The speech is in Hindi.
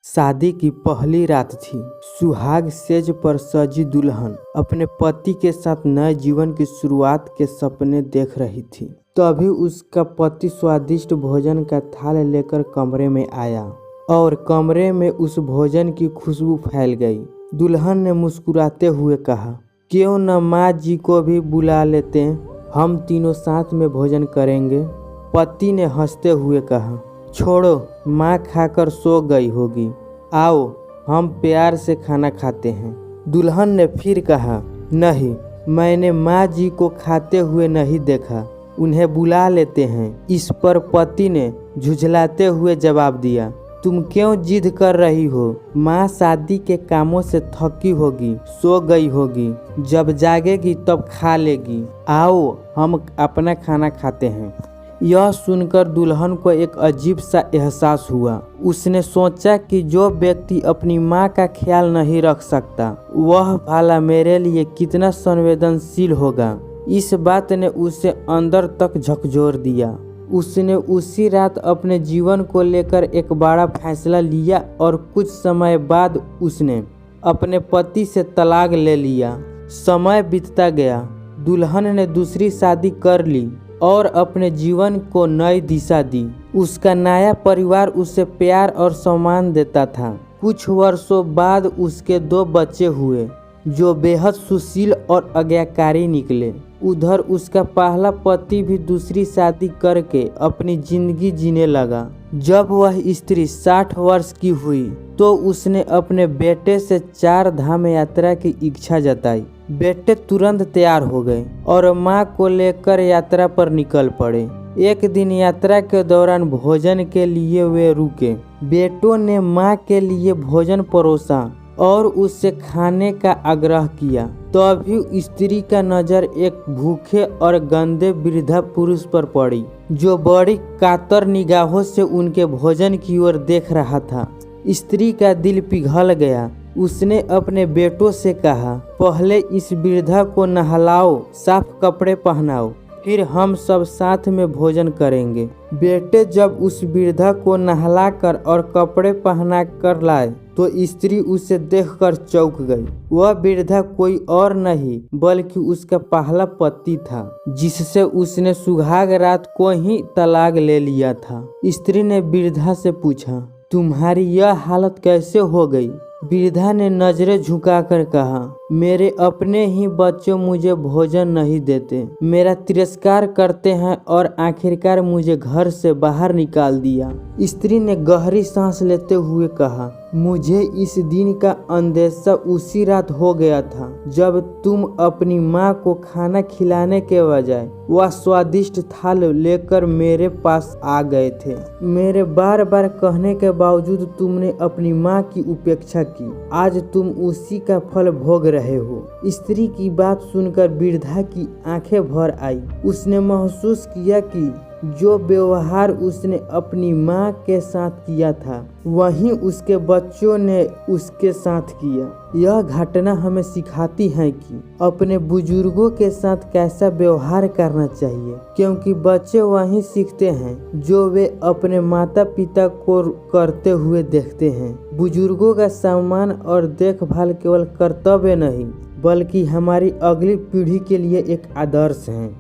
शादी की पहली रात थी। सुहाग सेज पर सजी दुल्हन अपने पति के साथ नए जीवन की शुरुआत के सपने देख रही थी। तभी उसका पति स्वादिष्ट भोजन का थाल लेकर कमरे में आया और कमरे में उस भोजन की खुशबू फैल गई। दुल्हन ने मुस्कुराते हुए कहा, क्यों न माँ जी को भी बुला लेते, हम तीनों साथ में भोजन करेंगे। पति ने हंसते हुए कहा, छोड़ो, माँ खाकर सो गई होगी, आओ हम प्यार से खाना खाते हैं। दुल्हन ने फिर कहा, नहीं, मैंने माँ जी को खाते हुए नहीं देखा, उन्हें बुला लेते हैं। इस पर पति ने झुझलाते हुए जवाब दिया, तुम क्यों जिद कर रही हो, माँ शादी के कामों से थकी होगी, सो गई होगी, जब जागेगी तब खा लेगी, आओ हम अपना खाना खाते हैं। यह सुनकर दुल्हन को एक अजीब सा एहसास हुआ। उसने सोचा कि जो व्यक्ति अपनी माँ का ख्याल नहीं रख सकता, वह भला मेरे लिए कितना संवेदनशील होगा। इस बात ने उसे अंदर तक झकझोर दिया। उसने उसी रात अपने जीवन को लेकर एक बड़ा फैसला लिया और कुछ समय बाद उसने अपने पति से तलाक ले लिया। समय बीतता गया, दुल्हन ने दूसरी शादी कर ली और अपने जीवन को नई दिशा दी। उसका नया परिवार उसे प्यार और सम्मान देता था। कुछ वर्षों बाद उसके 2 बच्चे हुए जो बेहद सुशील और आज्ञाकारी निकले। उधर उसका पहला पति भी दूसरी शादी करके अपनी जिंदगी जीने लगा। जब वह स्त्री 60 वर्ष की हुई तो उसने अपने बेटे से 4 धाम यात्रा की इच्छा जताई। बेटे तुरंत तैयार हो गए और माँ को लेकर यात्रा पर निकल पड़े। एक दिन यात्रा के दौरान भोजन के लिए वे रुके। बेटों ने माँ के लिए भोजन परोसा और उससे खाने का आग्रह किया। तभी स्त्री का नजर एक भूखे और गंदे वृद्धा पुरुष पर पड़ी, जो बड़ी कातर निगाहों से उनके भोजन की ओर देख रहा था। स्त्री का दिल पिघल गया। उसने अपने बेटों से कहा, पहले इस वृद्धा को नहलाओ, साफ कपड़े पहनाओ, फिर हम सब साथ में भोजन करेंगे। बेटे जब उस वृद्धा को नहलाकर और कपड़े पहना कर लाए तो स्त्री उसे देखकर चौंक गई। वह वृद्धा कोई और नहीं बल्कि उसका पहला पति था, जिससे उसने सुहाग रात को ही तलाक ले लिया था। स्त्री ने वृद्धा से पूछा, तुम्हारी यह हालत कैसे हो गई? वृद्धा ने नजरें झुकाकर कहा, मेरे अपने ही बच्चे मुझे भोजन नहीं देते, मेरा तिरस्कार करते हैं और आखिरकार मुझे घर से बाहर निकाल दिया। स्त्री ने गहरी सांस लेते हुए कहा, मुझे इस दिन का अंदेशा उसी रात हो गया था जब तुम अपनी माँ को खाना खिलाने के बजाय वह स्वादिष्ट थाल लेकर मेरे पास आ गए थे। मेरे बार बार कहने के बावजूद तुमने अपनी माँ की उपेक्षा की। आज तुम उसी का फल भोग रहे हो। स्त्री की बात सुनकर वृद्धा की आंखें भर आई। उसने महसूस किया कि जो व्यवहार उसने अपनी माँ के साथ किया था वहीं उसके बच्चों ने उसके साथ किया। यह घटना हमें सिखाती है कि अपने बुजुर्गों के साथ कैसा व्यवहार करना चाहिए, क्योंकि बच्चे वहीं सीखते हैं जो वे अपने माता पिता को करते हुए देखते हैं। बुजुर्गों का सम्मान और देखभाल केवल कर्तव्य नहीं बल्कि हमारी अगली पीढ़ी के लिए एक आदर्श है।